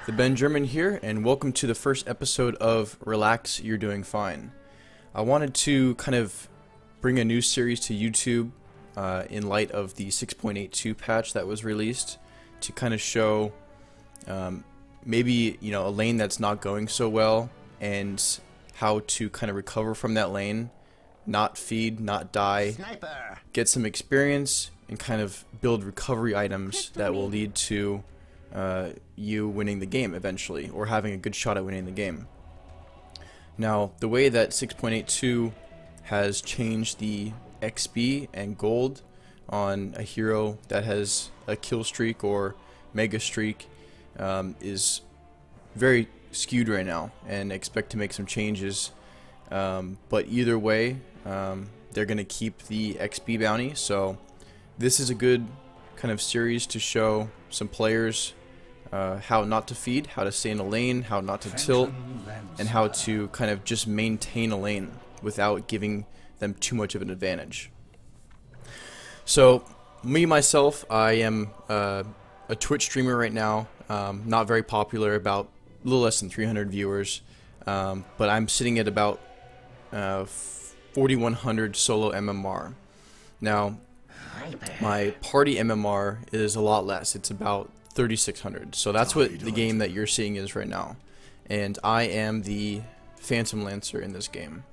The Benjamin here, and welcome to the first episode of Relax, You're Doing Fine. I wanted to kind of bring a new series to YouTube in light of the 6.82 patch that was released to kind of show maybe a lane that's not going so well and how to kind of recover from that lane, not feed, not die, Sniper. get some experience, and kind of build recovery items that will lead to you winning the game eventually, or having a good shot at winning the game. Now, the way that 6.82 has changed the XP and gold on a hero that has a kill streak or mega streak is very skewed right now, and expect to make some changes. But either way, they're going to keep the XP bounty, so this is a good kind of series to show some players how not to feed, how to stay in a lane, how not to tilt, and how to kind of just maintain a lane without giving them too much of an advantage. So, me myself, I am a Twitch streamer right now, not very popular, about a little less than 300 viewers, but I'm sitting at about 4,100 solo MMR. Now, my party MMR is a lot less. It's about 3,600. So that's what the game that you're seeing is right now. And I am the Phantom Lancer in this game.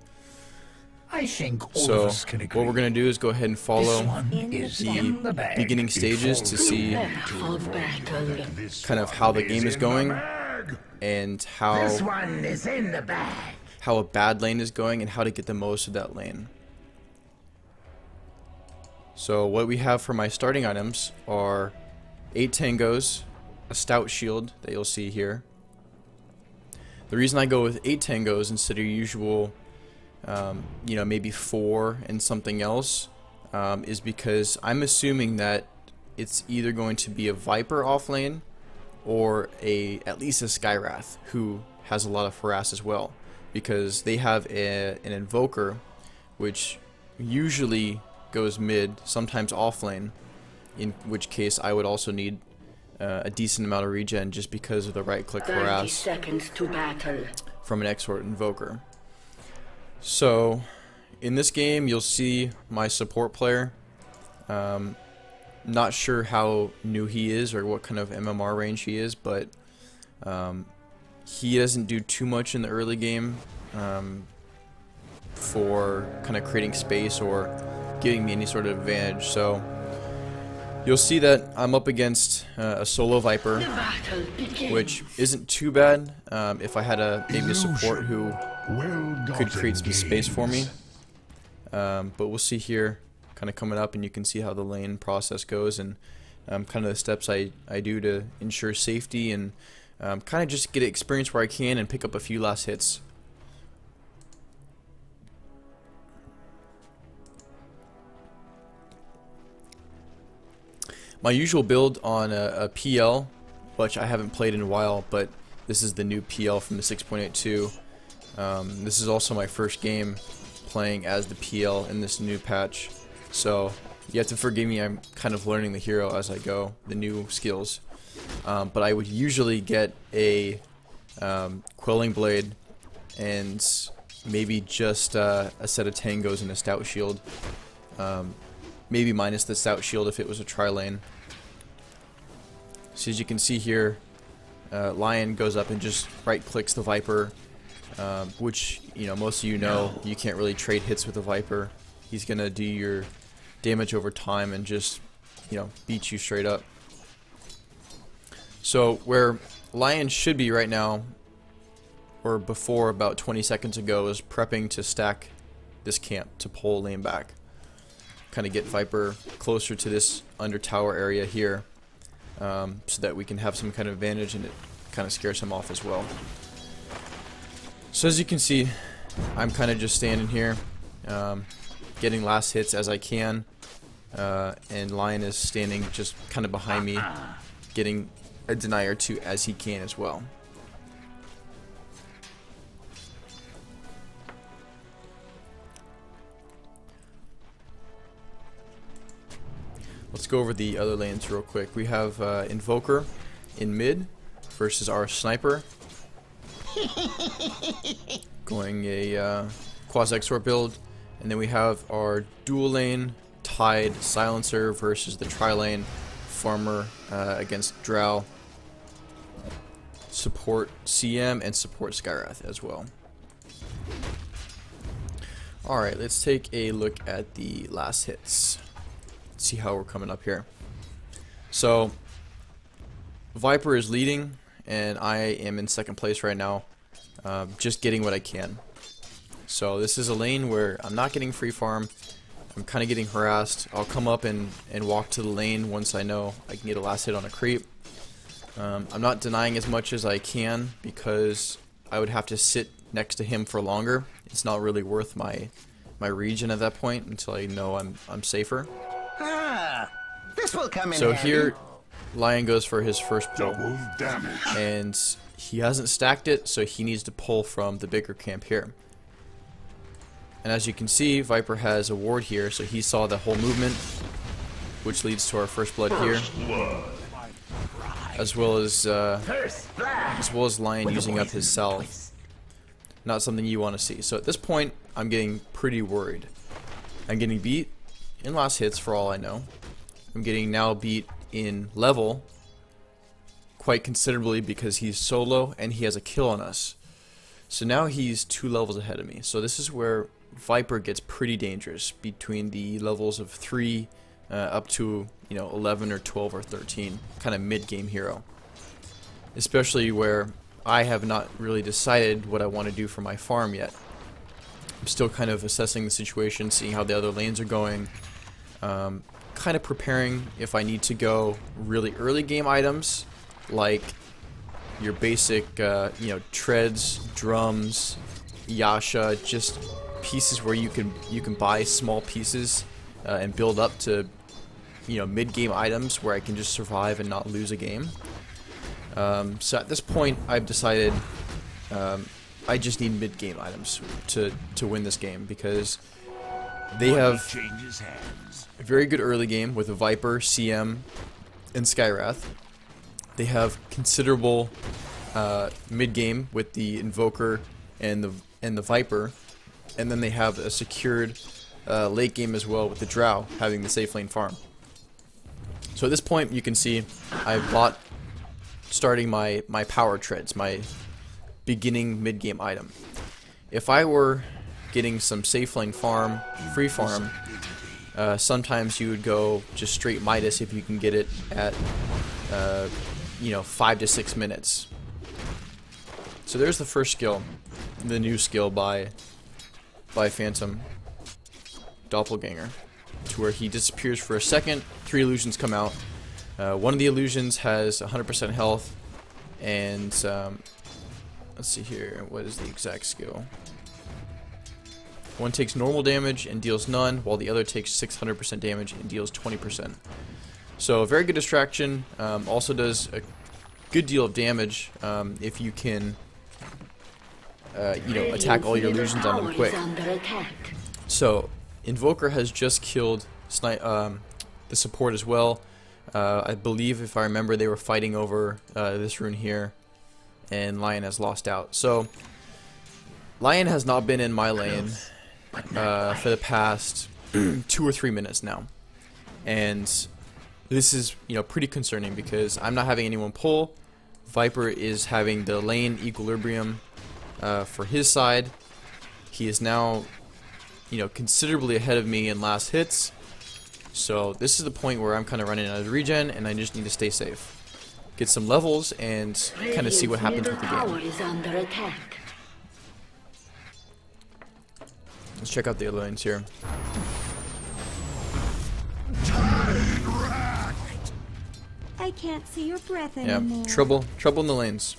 I think all So of us can agree. what we're going to do is go ahead and follow This one is the in the bag. beginning stages to see kind of how the game is going and This how one is in the bag. a bad lane is going and how to get the most of that lane. So what we have for my starting items are 8 tangos, a stout shield that you'll see here. The reason I go with 8 tangos instead of usual, maybe 4 and something else, is because I'm assuming that it's either going to be a Viper off lane or at least a Skywrath who has a lot of harass as well, because they have an Invoker which usually goes mid, sometimes off lane, in which case I would also need a decent amount of regen just because of the right click 30 harass seconds to battle. from an Exort Invoker. So in this game you'll see my support player. Not sure how new he is or what kind of MMR range he is, but he doesn't do too much in the early game for kind of creating space or giving me any sort of advantage. So you'll see that I'm up against a solo Viper, The battle begins. which isn't too bad if I had maybe a support who could create some space for me. But we'll see here kind of coming up, and you can see how the lane process goes and kind of the steps I do to ensure safety and kind of just get experience where I can and pick up a few last hits. My usual build on a PL, which I haven't played in a while, but this is the new PL from the 6.82. This is also my first game playing as the PL in this new patch, so you have to forgive me, I'm kind of learning the hero as I go, the new skills. But I would usually get a Quelling Blade and maybe just a set of tangos and a stout shield. Maybe minus the stout shield if it was a tri-lane. So as you can see here, Lion goes up and just right clicks the Viper, which most of you know you can't really trade hits with the Viper. He's gonna do your damage over time and just beat you straight up. So where Lion should be right now, or before about 20 seconds ago, is prepping to stack this camp to pull lane back. Kind of get Viper closer to this under tower area here, so that we can have some kind of advantage and it kind of scares him off as well. So as you can see, I'm kind of just standing here, getting last hits as I can, and Lion is standing just kind of behind me, getting a deny or two as he can as well. Let's go over the other lanes real quick. We have Invoker in mid, versus our sniper. Going a quasi-exort build. And then we have our dual lane Tide Silencer versus the tri-lane Farmer against Drow. Support CM and support Skywrath as well. Alright, let's take a look at the last hits. Let's see how we're coming up here. So, Viper is leading, and I am in second place right now. Just getting what I can. So this is a lane where I'm not getting free farm. I'm kind of getting harassed. I'll come up and walk to the lane once I know I can get a last hit on a creep. I'm not denying as much as I can because I would have to sit next to him for longer. It's not really worth my region at that point until I know I'm safer. This will come in So handy. here, Lion goes for his first pull, Double damage. and he hasn't stacked it, so he needs to pull from the bigger camp here. And as you can see, Viper has a ward here, so he saw the whole movement, which leads to our first blood here, as well as Lion using up his salve. Not something you want to see. So at this point, I'm getting pretty worried. I'm getting beat in last hits for all I know. I'm getting now beat in level quite considerably because he's solo and he has a kill on us. So now he's 2 levels ahead of me. So this is where Viper gets pretty dangerous between the levels of 3 up to 11 or 12 or 13, kind of mid-game hero. Especially where I have not really decided what I want to do for my farm yet. I'm still kind of assessing the situation, seeing how the other lanes are going, kind of preparing if I need to go really early game items like your basic treads, drums, Yasha, just pieces where you can buy small pieces and build up to mid-game items where I can just survive and not lose a game. So at this point I've decided I just need mid-game items to win this game because they have a very good early game with a Viper, CM, and Skywrath. They have considerable mid-game with the Invoker and the Viper, and then they have a secured late game as well with the Drow having the safe lane farm. So at this point you can see I bought starting my power treads, my beginning mid-game item. If I were getting some safe lane farm, free farm, sometimes you would go just straight Midas if you can get it at 5 to 6 minutes. So there's the first skill, the new skill by Phantom Doppelganger, to where he disappears for a second, 3 illusions come out. One of the illusions has 100% health, and let's see here, what is the exact skill? One takes normal damage and deals none, while the other takes 600% damage and deals 20%. So a very good distraction, also does a good deal of damage if you can attack all your illusions on them quick. So Invoker has just killed the support as well. I believe, if I remember, they were fighting over this rune here, and Lion has lost out. So Lion has not been in my lane for the past 2 or 3 minutes now, and this is pretty concerning because I'm not having anyone pull. Viper is having the lane equilibrium for his side. He is now considerably ahead of me in last hits. So this is the point where I'm kind of running out of regen, and I just need to stay safe, get some levels, and kind of see what happens with the game. Let's check out the other lanes here. I can't see your breath Yeah, anymore. trouble in the lanes.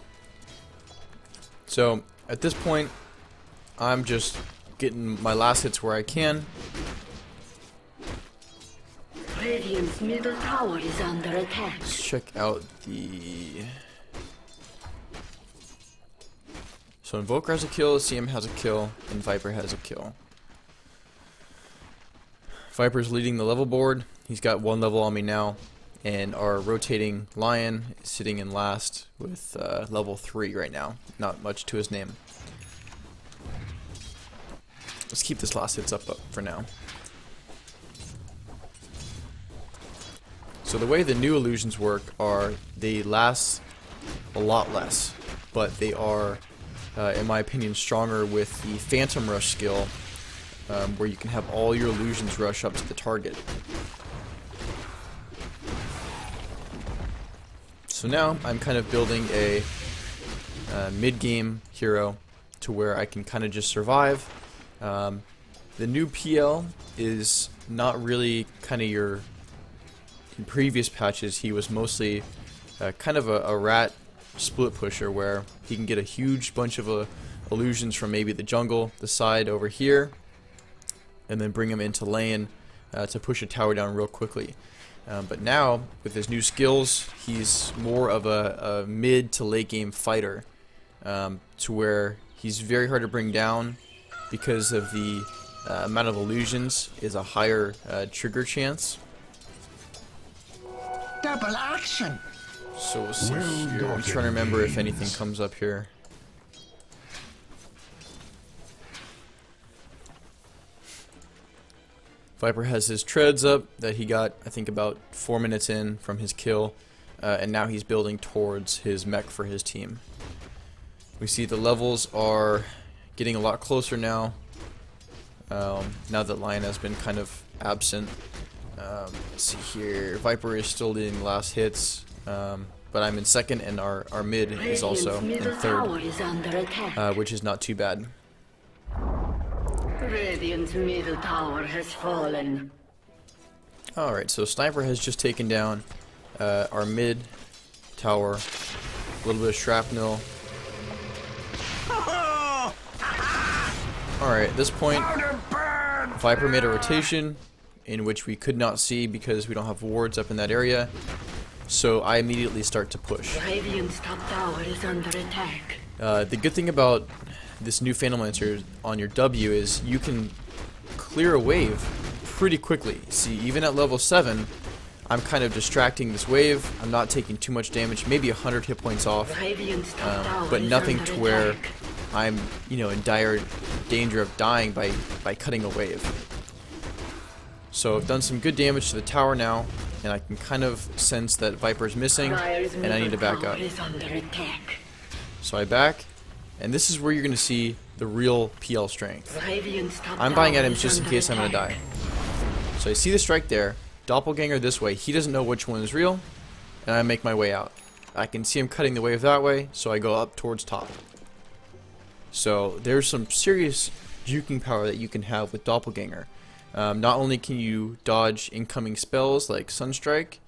So at this point, I'm just getting my last hits where I can. Radiant's middle tower is under attack. Let's check out the... So Invoker has a kill, CM has a kill, and Viper has a kill. Viper's leading the level board. He's got 1 level on me now, and our rotating Lion is sitting in last with level 3 right now. Not much to his name. Let's keep this last hits up for now. So the way the new illusions work are they last a lot less, but they are, in my opinion, stronger with the Phantom Rush skill, where you can have all your illusions rush up to the target. So now I'm kind of building a mid-game hero to where I can kind of just survive. The new PL is not really kind of your... In previous patches, he was mostly kind of a rat split pusher where he can get a huge bunch of illusions from maybe the jungle, the side over here, and then bring him into lane to push a tower down real quickly. But now, with his new skills, he's more of a mid to late game fighter, to where he's very hard to bring down because of the amount of illusions is a higher trigger chance. Double action. So we'll see here. I'm trying to remember if anything comes up here. Viper has his treads up that he got, I think, about 4 minutes in from his kill, and now he's building towards his mech for his team. We see the levels are getting a lot closer now, now that Lion has been kind of absent. Let's see here, Viper is still doing last hits, but I'm in second, and our mid is also in third, which is not too bad. Radiant's middle tower has fallen. Alright, so Sniper has just taken down our mid tower. A little bit of shrapnel. Alright, at this point, Viper made a rotation in which we could not see because we don't have wards up in that area. So I immediately start to push. Radiant's top tower is under attack. The good thing about this new Phantom Lancer on your W is you can clear a wave pretty quickly. See, even at level 7, I'm kind of distracting this wave. I'm not taking too much damage, maybe 100 hit points off, but nothing to where I'm, in dire danger of dying by cutting a wave. So I've done some good damage to the tower now, and I can kind of sense that Viper's missing, and I need to back up. So I back, and this is where you're going to see the real PL strength. I'm buying items just in case I'm going to die. So I see the strike there, Doppelganger this way, he doesn't know which one is real, and I make my way out. I can see him cutting the wave that way, so I go up towards top. So there's some serious juking power that you can have with Doppelganger. Not only can you dodge incoming spells like Sunstrike,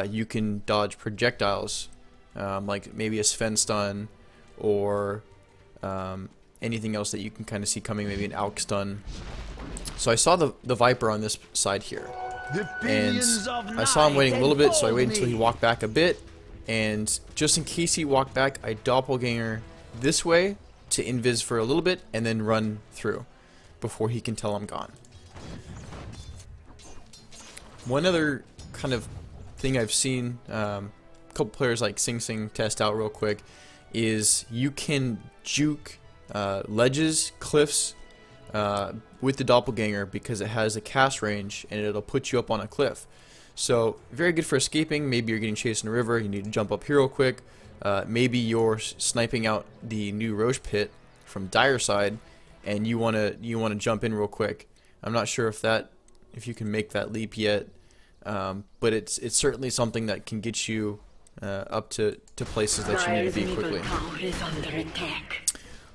you can dodge projectiles, like maybe a Sven stun, or anything else that you can kind of see coming, maybe an Alk stun. So I saw the Viper on this side here, and I saw him waiting a little bit, so I waited until he walked back a bit, and just in case he walked back, I Doppelganger this way to invis for a little bit, and then run through before he can tell I'm gone. One other kind of thing I've seen a couple players like Sing Sing test out real quick is you can juke ledges, cliffs with the Doppelganger because it has a cast range and it'll put you up on a cliff. So very good for escaping. Maybe you're getting chased in a river, you need to jump up here real quick. Maybe you're sniping out the new Roche pit from Dire side and you wanna jump in real quick. I'm not sure if you can make that leap yet. But it's certainly something that can get you up to places that you need to be quickly.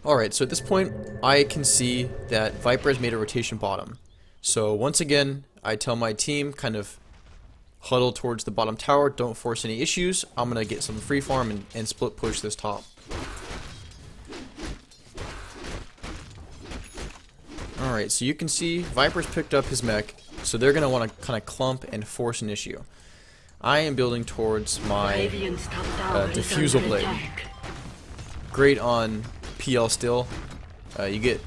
Alright, so at this point, I can see that Viper has made a rotation bottom. So once again, I tell my team, kind of huddle towards the bottom tower, don't force any issues. I'm going to get some free farm and split push this top. Alright, so you can see Viper's picked up his mech. So they're going to want to kind of clump and force an issue. I am building towards my Diffusal Blade. Great on PL still. You get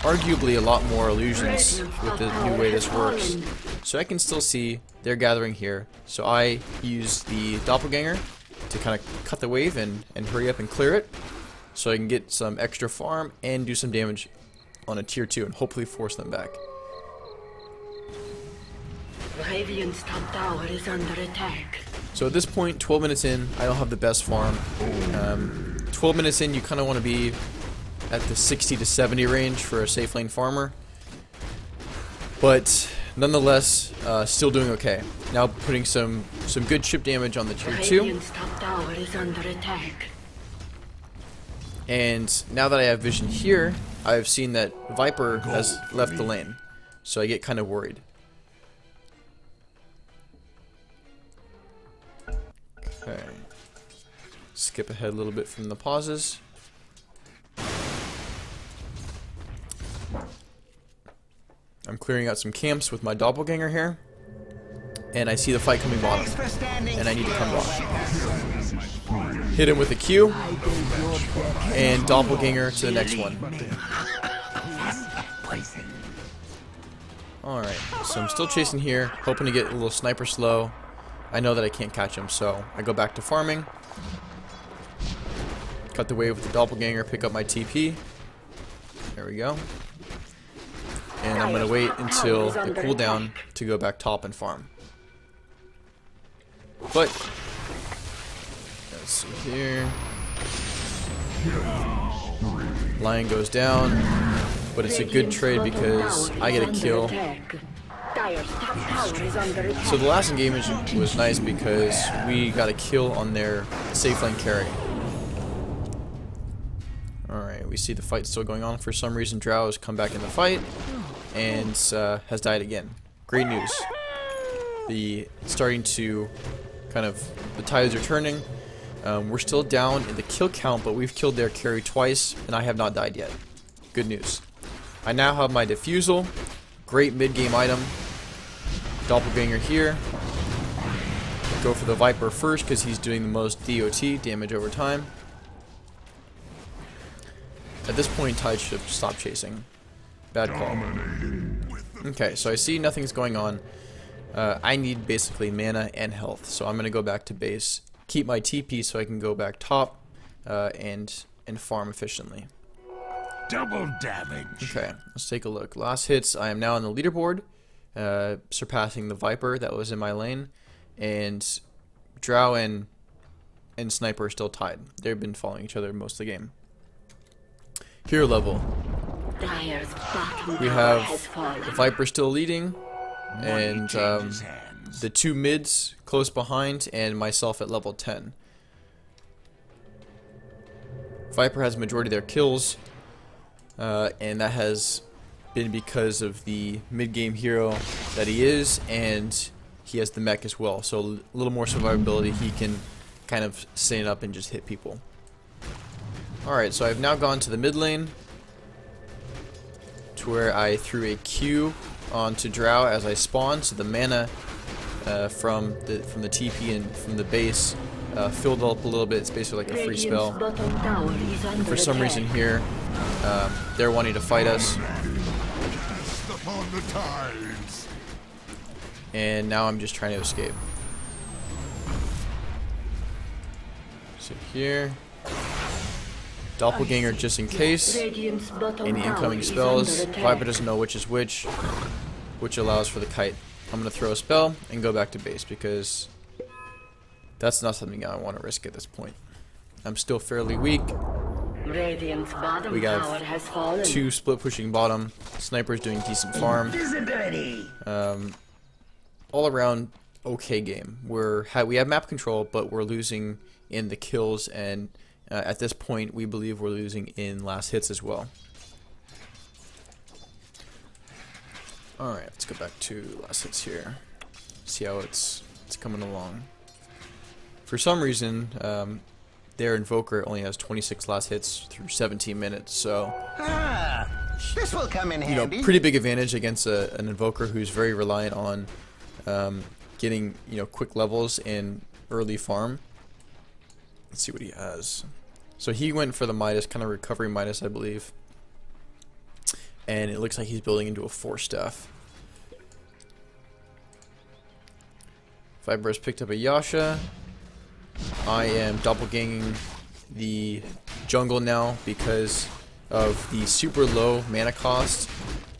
arguably a lot more illusions with the new way this works. So I can still see they're gathering here. So I use the doppelganger to kind of cut the wave and hurry up and clear it, so I can get some extra farm and do some damage on a tier 2 and hopefully force them back. Radiant's top tower is under attack. So at this point, 12 minutes in, I don't have the best farm. 12 minutes in, you kind of want to be at the 60 to 70 range for a safe lane farmer. But nonetheless, still doing okay. Now putting some good chip damage on the tier 2. Radiant's top tower is under attack. And now that I have vision here, I've seen that Viper has left the lane. So I get kind of worried. Okay. Skip ahead a little bit from the pauses. I'm clearing out some camps with my doppelganger here. And I see the fight coming bottom. And I need to come bottom. Hit him with a Q. And doppelganger to the next one. Alright, so I'm still chasing here, hoping to get a little sniper slow. I know that I can't catch him, so I go back to farming. Cut the wave with the doppelganger, pick up my TP. There we go. And I'm going to wait until they cool down to go back top and farm. But, let's see here. Lion goes down, but it's a good trade because I get a kill. So the last engagement was nice because we got a kill on their safe lane carry. Alright, we see the fight still going on. For some reason, Drow has come back in the fight and has died again. Great news. The tides are turning. We're still down in the kill count, but we've killed their carry twice, and I have not died yet. Good news. I now have my Diffusal. Great mid-game item. Doppelganger here. Go for the Viper first because he's doing the most DOT, damage over time. At this point, Tide should stop chasing. Bad call. Okay, so I see nothing's going on. I need basically mana and health, so I'm going to go back to base. Keep my TP so I can go back top and farm efficiently. Double damage. Okay, let's take a look. Last hits, I am now on the leaderboard, surpassing the Viper that was in my lane, and Drow and Sniper are still tied. They've been following each other most of the game. Hero level. We have the Viper still leading, and the two mids close behind, and myself at level 10. Viper has the majority of their kills, and that has been because of the mid-game hero that he is, and he has the mech as well, so a little more survivability. He can kind of stand up and just hit people. Alright, so I've now gone to the mid lane, to where I threw a Q onto Drow as I spawned, so the mana from the TP and from the base filled up a little bit. It's basically like a free spell. And for some reason here, they're wanting to fight us. And now I'm just trying to escape. So here, Doppelganger just in case. Any incoming spells. Viper doesn't know which is which allows for the kite. I'm going to throw a spell and go back to base because that's not something I want to risk at this point. I'm still fairly weak. We got two split pushing bottom. Sniper's doing decent farm. All around okay game. We have map control, but we're losing in the kills, and at this point we believe we're losing in last hits as well. Alright, let's go back to last hits here. See how it's coming along. For some reason, their Invoker only has 26 last hits through 17 minutes, so this will come in handy. Pretty big advantage against an Invoker who's very reliant on getting quick levels in early farm. Let's see what he has. So he went for the Midas, kind of recovery Midas, I believe. And it looks like he's building into a 4 staff. Viper has picked up a Yasha. I am doppelganging the jungle now because of the super low mana cost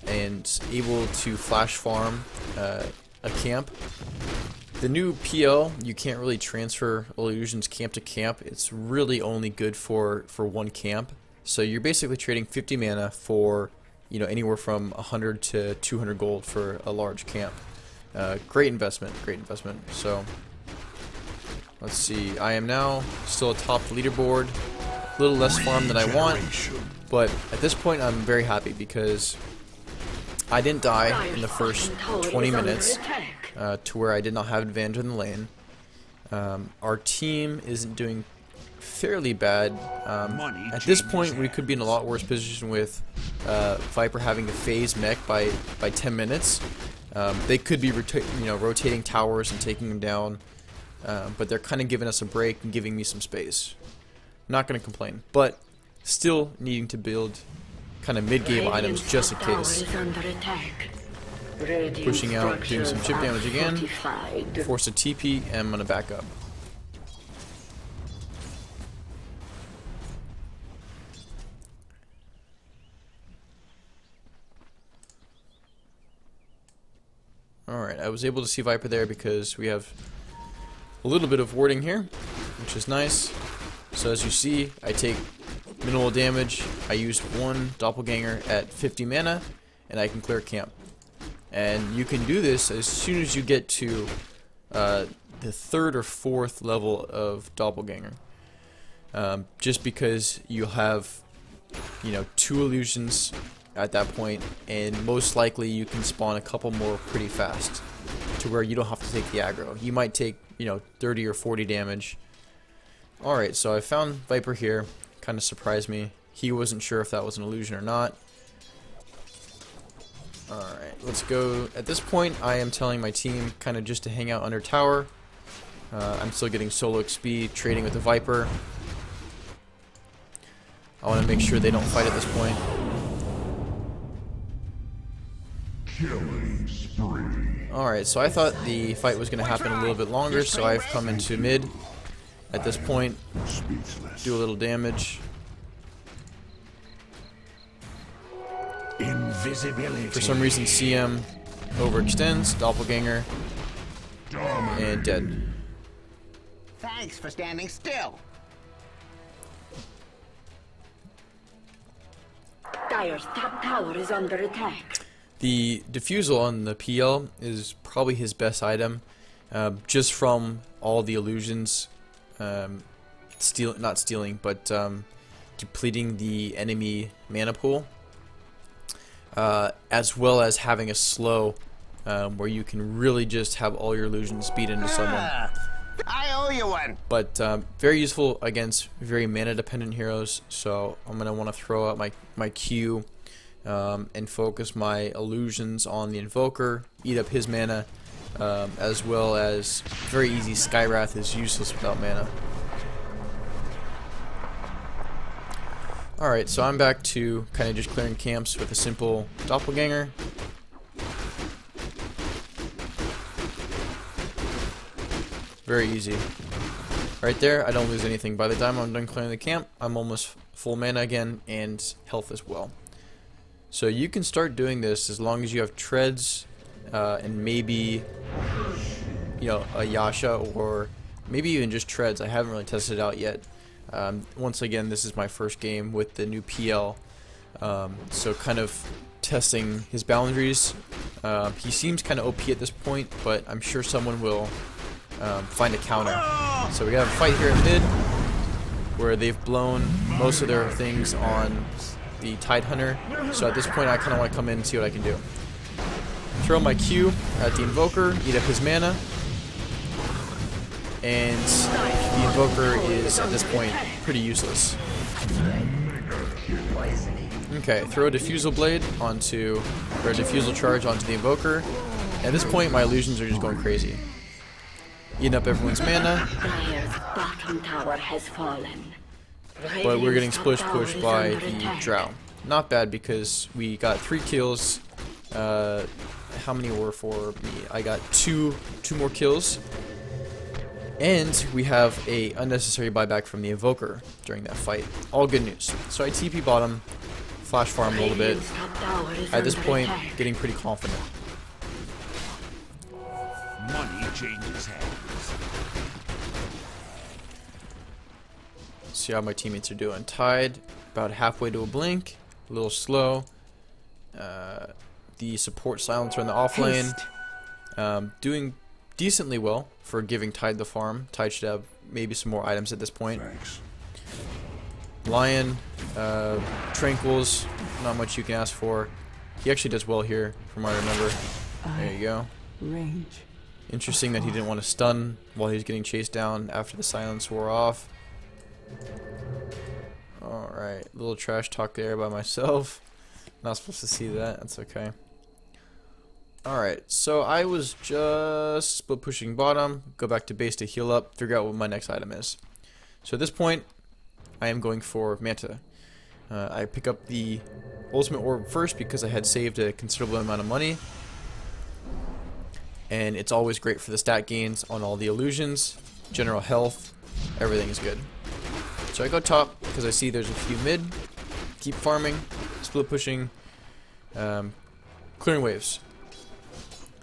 and able to flash farm a camp. The new PL, you can't really transfer illusions camp to camp. It's really only good for one camp. So you're basically trading 50 mana for, you know, anywhere from 100 to 200 gold for a large camp. Great investment, great investment. So let's see, I am now still atop the leaderboard. A little less farm than I want, but at this point I'm very happy because I didn't die in the first 20 minutes to where I did not have advantage in the lane. Our team isn't doing fairly bad. At this point we could be in a lot worse position with Viper having to phase mech by 10 minutes. They could be rotating towers and taking them down, but they're kind of giving us a break and giving me some space. Not going to complain, but still needing to build kind of mid-game items just in case. Pushing out, doing some chip damage again, force a TP, and I'm going to back up. Alright, I was able to see Viper there because we have a little bit of warding here, which is nice. So as you see, I take minimal damage. I use one doppelganger at 50 mana, and I can clear camp. And you can do this as soon as you get to the 3rd or 4th level of doppelganger. Just because you'll have, you know, 2 illusions at that point, and most likely you can spawn a couple more pretty fast to where you don't have to take the aggro. You might take, you know, 30 or 40 damage. Alright, so I found Viper here. Kind of surprised me. He wasn't sure if that was an illusion or not. Alright, let's go. At this point, I am telling my team kind of just to hang out under tower. I'm still getting solo XP, trading with the Viper. I want to make sure they don't fight at this point. Killing spree. Alright, so I thought the fight was going to happen a little bit longer, so I've come into mid. At this point, do a little damage. Invisibility. For some reason, CM overextends, doppelganger, and dead. Thanks for standing still. Dire's top tower is under attack. The diffusal on the PL is probably his best item, just from all the illusions. Not stealing, but depleting the enemy mana pool, as well as having a slow, where you can really just have all your illusions beat into someone. I owe you one. But very useful against very mana dependent heroes, so I'm gonna want to throw out my Q and focus my illusions on the Invoker, eat up his mana. As well as very easy, Skywrath is useless without mana. Alright, so I'm back to kind of just clearing camps with a simple doppelganger. Very easy. Right there, I don't lose anything. By the time I'm done clearing the camp, I'm almost full mana again and health as well. So you can start doing this as long as you have treads and maybe, you know, a Yasha or maybe even just treads. I haven't really tested it out yet. Once again, this is my first game with the new PL, so kind of testing his boundaries. He seems kind of OP at this point, but I'm sure someone will find a counter. So we have a fight here at mid where they've blown most of their things on the Tidehunter, so at this point I kind of want to come in and see what I can do. Throw my Q at the Invoker, eat up his mana, and the Invoker is at this point pretty useless. Okay, throw a Diffusal Blade onto, or a Diffusal Charge onto the Invoker. At this point my illusions are just going crazy. Eating up everyone's mana. Dire's bottom tower has fallen. But we're getting splish pushed by the Drow. Not bad because we got 3 kills. How many were for me? I got two more kills, And we have a unnecessary buyback from the Invoker during that fight. All good news. So I TP bottom, flash farm a little bit. Radiant's top tower is At this under point, attack. getting pretty confident. Money changes hands. See how my teammates are doing. Tide, about halfway to a blink. A little slow. The support silencer in the off lane. Doing decently well for giving Tide the farm. Tide should have maybe some more items at this point. Thanks. Lion, Tranquils, not much you can ask for. He actually does well here, from what I remember. There you go. Range. Interesting that he didn't want to stun while he was getting chased down after the silence wore off. Alright, little trash talk there by myself. Not supposed to see that, that's okay. Alright, so I was just split pushing bottom, go back to base to heal up, figure out what my next item is. So at this point, I am going for Manta. I pick up the Ultimate Orb first because I had saved a considerable amount of money. And it's always great for the stat gains on all the illusions, general health, everything is good. So I go top because I see there's a few mid, keep farming, split pushing, clearing waves.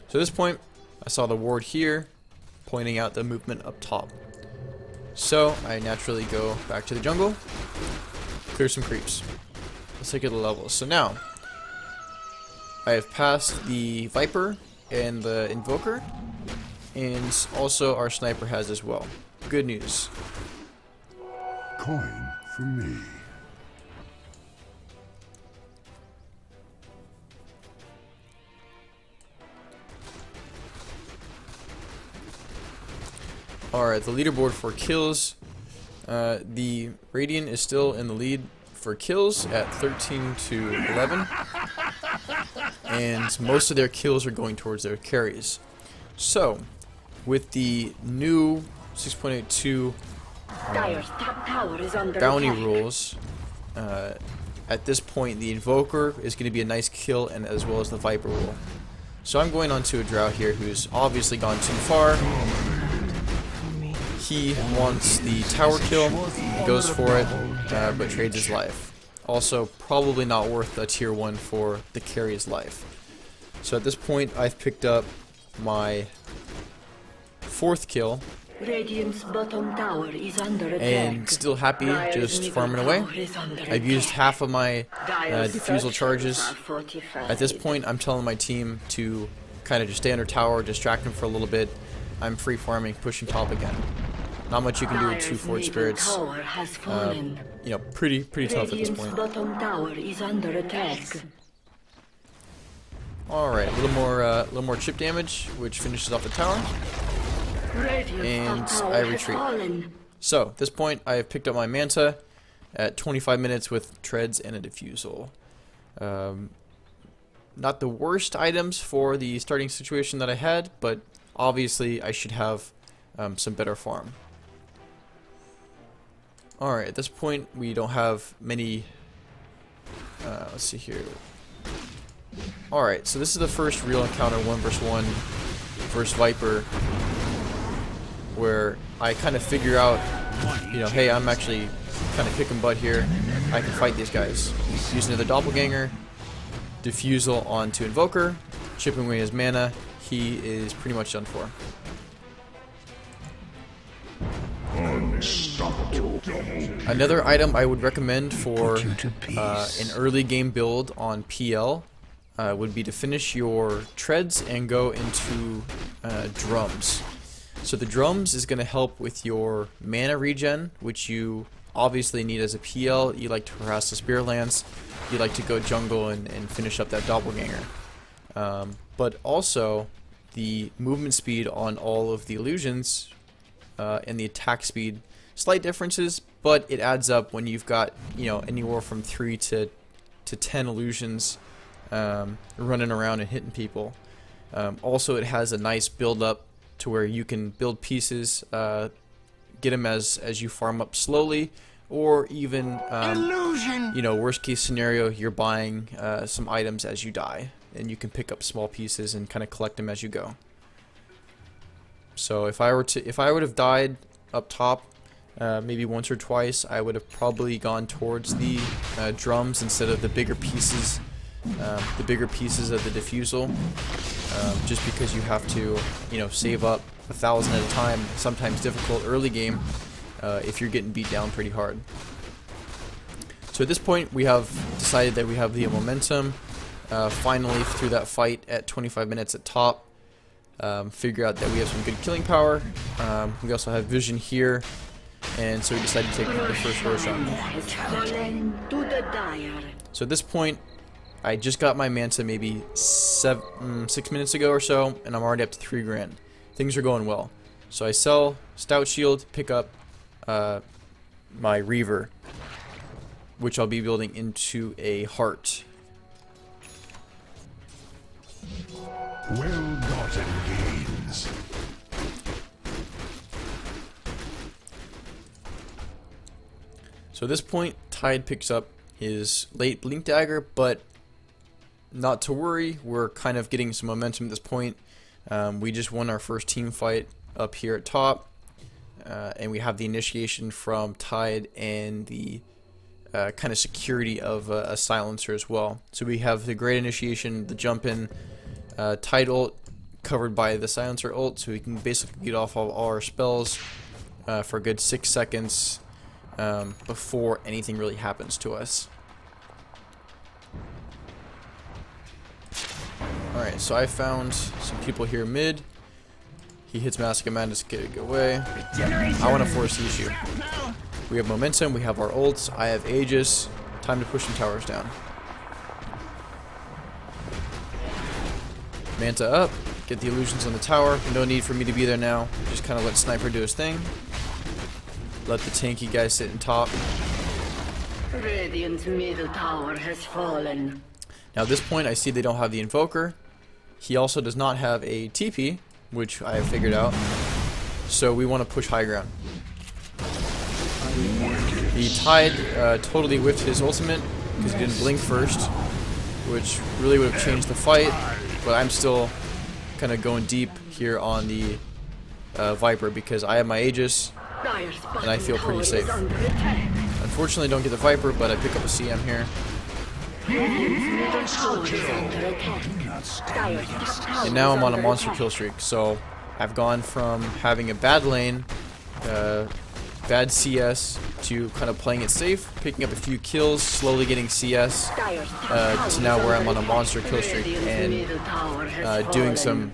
So at this point, I saw the ward here, pointing out the movement up top. So I naturally go back to the jungle, clear some creeps. Let's take it to levels. So now, I have passed the Viper and the Invoker, and also our Sniper has as well. Good news. Coin for me. Alright, the leaderboard for kills. The Radiant is still in the lead for kills at 13 to 11. And most of their kills are going towards their carries. So, with the new 6.82 Dire's top tower is under bounty attack. rules, at this point the Invoker is going to be a nice kill, and as well as the Viper rule. So I'm going on to a Drow here who's obviously gone too far. He wants the tower kill, he goes for it, but trades his life. Also, probably not worth a tier 1 for the carry's life. So at this point, I've picked up my 4th kill, Radiant's bottom tower is under attack. and still happy Dire's just middle farming away. tower is under I've used attack. half of my Dire's defusal structures charges. are fortified. At this point, I'm telling my team to kind of just stay under tower, distract him for a little bit. I'm free farming, pushing top again. Not much you can do with 2 Dire's Forge middle Spirits. tower has fallen. You know, pretty tough at this Radiant's point. bottom tower is under attack. Alright, a little more chip damage, which finishes off the tower. Radiant's And top tower I has retreat. fallen. So, at this point, I have picked up my Manta at 25 minutes with treads and a defusal. Not the worst items for the starting situation that I had, but obviously I should have some better farm. Alright, at this point we don't have many, let's see here. Alright, so this is the first real encounter 1 versus 1 versus Viper, where I kind of figure out, you know, hey, I'm actually kind of kicking butt here. I can fight these guys. Using the Doppelganger, defusal onto Invoker, chipping away his mana, he is pretty much done for. Unstoppable. Another item I would recommend for an early game build on PL would be to finish your treads and go into drums. So the drums is going to help with your mana regen, which you obviously need as a PL. You like to harass the Spirit Lance, you like to go jungle and finish up that Doppelganger. But also the movement speed on all of the illusions and the attack speed, slight differences, but it adds up when you've got, you know, anywhere from 3 to 10 illusions running around and hitting people. Also, it has a nice build up to where you can build pieces, get them as you farm up slowly, or even, you know, worst case scenario, you're buying some items as you die, and you can pick up small pieces and kind of collect them as you go. So if I would have died up top, maybe once or twice, I would have probably gone towards the drums instead of the bigger pieces of the diffusal, just because you have to, save up 1,000 at a time, sometimes difficult early game, if you're getting beat down pretty hard. So at this point, we have decided that we have the momentum. Finally, through that fight at 25 minutes at top, figure out that we have some good killing power. We also have vision here, and so we decided to take the first Roshan. So at this point, I just got my Manta maybe 6 minutes ago or so, and I'm already up to 3 grand. Things are going well. So I sell Stout Shield, pick up my Reaver, which I'll be building into a heart. Well-gotten gains. So at this point, Tide picks up his late Blink Dagger, but not to worry, we're kind of getting some momentum at this point. We just won our first team fight up here at top, and we have the initiation from Tide and the kind of security of a silencer as well. So we have the great initiation, the jump in, Tide ult covered by the silencer ult, so we can basically get off all our spells for a good 6 seconds before anything really happens to us. Alright, so I found some people here mid. He hits Mask of Madness, get away. I want to force the issue. We have momentum, we have our ults, I have Aegis. Time to push some towers down. Manta up, get the illusions on the tower. No need for me to be there now. Just kind of let Sniper do his thing. Let the tanky guy sit in top. Radiant's middle tower has fallen. Now at this point I see they don't have the Invoker. He also does not have a TP, which I have figured out. So we want to push high ground. The Tide totally whiffed his ultimate because he didn't blink first, which really would have changed the fight. But I'm still kind of going deep here on the Viper because I have my Aegis and I feel pretty safe. Unfortunately, don't get the Viper, but I pick up a CM here. And now I'm on a monster kill streak, so I've gone from having a bad lane, bad CS, to kind of playing it safe, picking up a few kills, slowly getting CS, to now where I'm on a monster kill streak and doing some,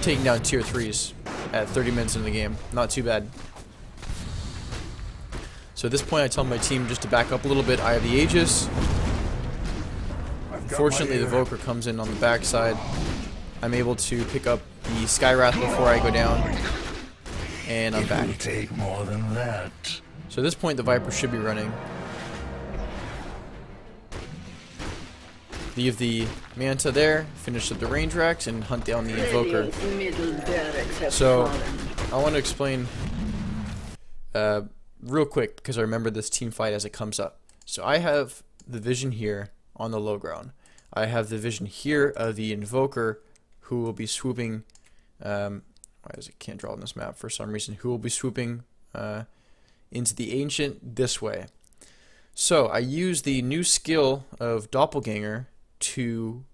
taking down tier 3s at 30 minutes into the game. Not too bad. So at this point I tell my team just to back up a little bit. I have the Aegis. Fortunately, the Evoker comes in on the backside. I'm able to pick up the Skywrath before I go down, and I'm back. Take more than that. So at this point, the Viper should be running. Leave the Manta there, finish up the range racks, and hunt down the Invoker. So I want to explain real quick because I remember this team fight as it comes up. So I have the vision here on the low ground. I have the vision here of the Invoker who will be swooping, why is it can't draw on this map for some reason, who will be swooping into the Ancient this way. So I use the new skill of Doppelganger to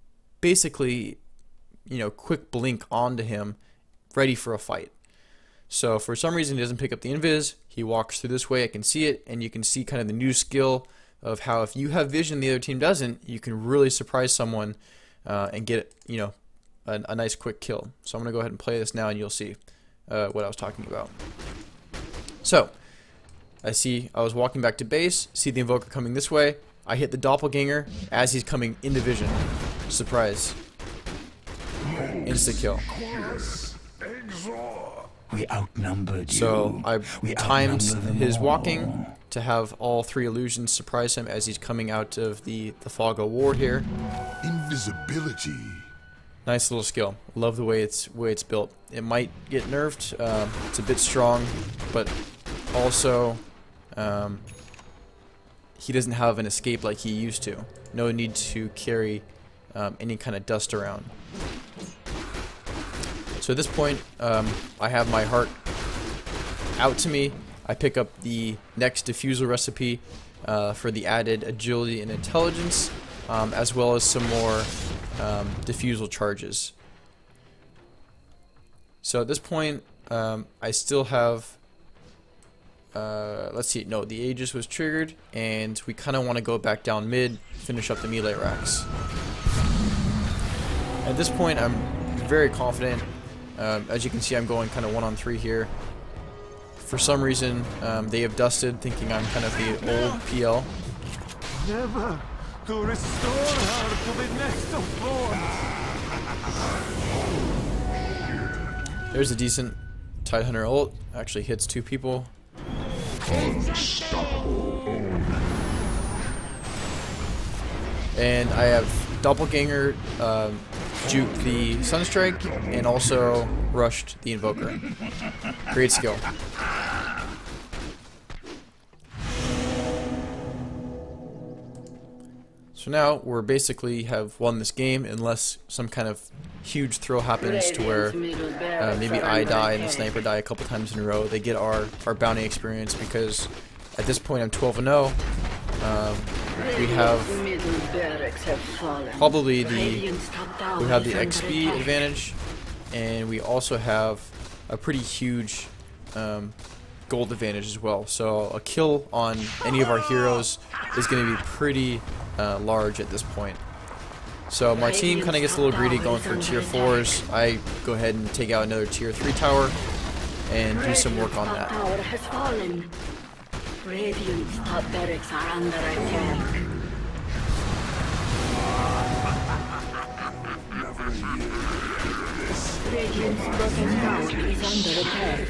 basically, quick blink onto him, ready for a fight. So for some reason he doesn't pick up the invis, he walks through this way, I can see it, and you can see kind of the new skill of how if you have vision the other team doesn't, you can really surprise someone and get a nice quick kill. So I'm going to go ahead and play this now and you'll see what I was talking about. So I was walking back to base, see the Invoker coming this way, I hit the Doppelganger as he's coming into vision. Surprise. Insta kill. We outnumbered you. So I timed his walking to have all 3 illusions surprise him as he's coming out of the Foggo ward here. Invisibility. Nice little skill. Love the way it's built. It might get nerfed. It's a bit strong, but also he doesn't have an escape like he used to. No need to carry any kind of dust around. So at this point, I have my heart out to me. I pick up the next diffusal recipe for the added agility and intelligence, as well as some more diffusal charges. So at this point, I still have, let's see, no, the Aegis was triggered, and we kind of want to go back down mid, finish up the melee racks. At this point, I'm very confident. As you can see, I'm going kind of 1-on-3 here. For some reason, they have dusted, thinking I'm kind of the old PL. Never to restore her to the nest of thorns. There's a decent Tidehunter ult. Actually hits 2 people. And I have Doppelganger juke the Sunstrike and also rushed the Invoker. Great skill. So now we're basically have won this game unless some kind of huge throw happens to where maybe I die and the sniper die a couple times in a row. They get our bounty experience because at this point I'm 12-0. We have probably the XP advantage, and we also have a pretty huge gold advantage as well. So a kill on any of our heroes is going to be pretty large at this point. So my team kind of gets a little greedy going for tier 4s. I go ahead and take out another tier 3 tower and do some work on that. Radiant's top barracks are under attack. Radiant's bottom tower is under attack.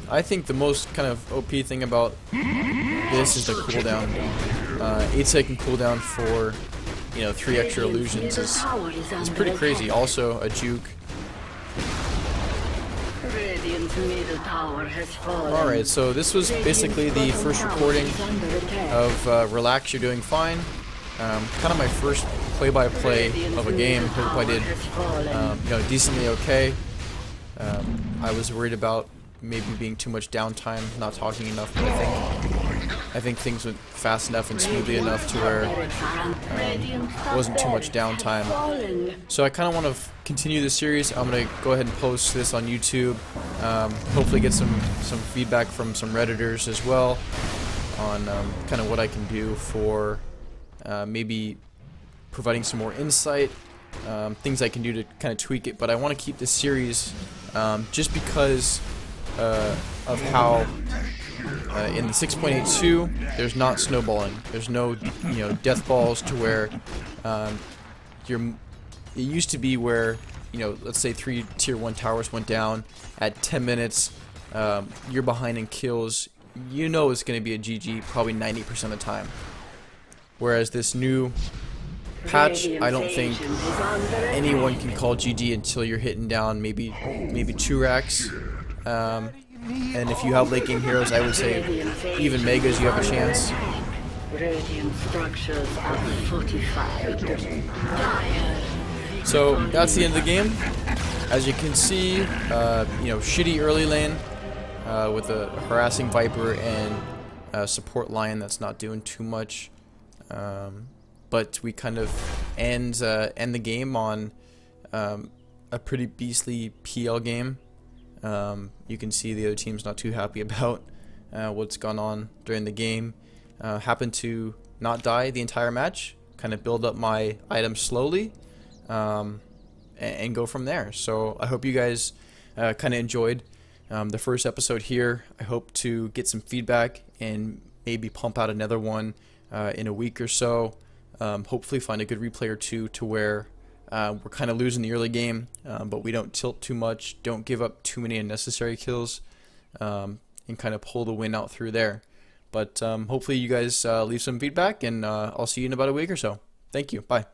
I think the most kind of OP thing about this is the cooldown. 8-second cooldown for 3 extra illusions is pretty crazy. Also a juke. Alright, so this was basically the first recording of Relax, You're Doing Fine. Kind of my first play-by-play of a game. Hope I did decently okay. I was worried about maybe being too much downtime, not talking enough, but I think things went fast enough and smoothly enough to where it wasn't too much downtime. So I kind of want to continue the series. I'm going to go ahead and post this on YouTube. Hopefully get some feedback from some Redditors as well on kind of what I can do for maybe providing some more insight, things I can do to kind of tweak it. But I want to keep this series just because of how in the 6.82 there's not snowballing. There's no death balls to where it used to be where let's say 3 tier 1 towers went down at 10 minutes. You're behind in kills. It's going to be a GG probably 90% of the time. Whereas this new patch, I don't think anyone can call GG until you're hitting down maybe 2 racks. And if you have late game heroes, I would say even Megas you have a chance. Radiant structures are fortified. So that's the end of the game. As you can see, shitty early lane with a harassing Viper and a support Lion that's not doing too much. But we kind of end the game on a pretty beastly PL game. You can see the other team's not too happy about what's gone on during the game. Happened to not die the entire match, kind of build up my items slowly, and go from there. So I hope you guys kind of enjoyed the first episode here. I hope to get some feedback and maybe pump out another one in a week or so. Hopefully find a good replay or two to where we're kind of losing the early game, but we don't tilt too much, don't give up too many unnecessary kills, and kind of pull the win out through there. But hopefully you guys leave some feedback, and I'll see you in about a week or so. Thank you. Bye.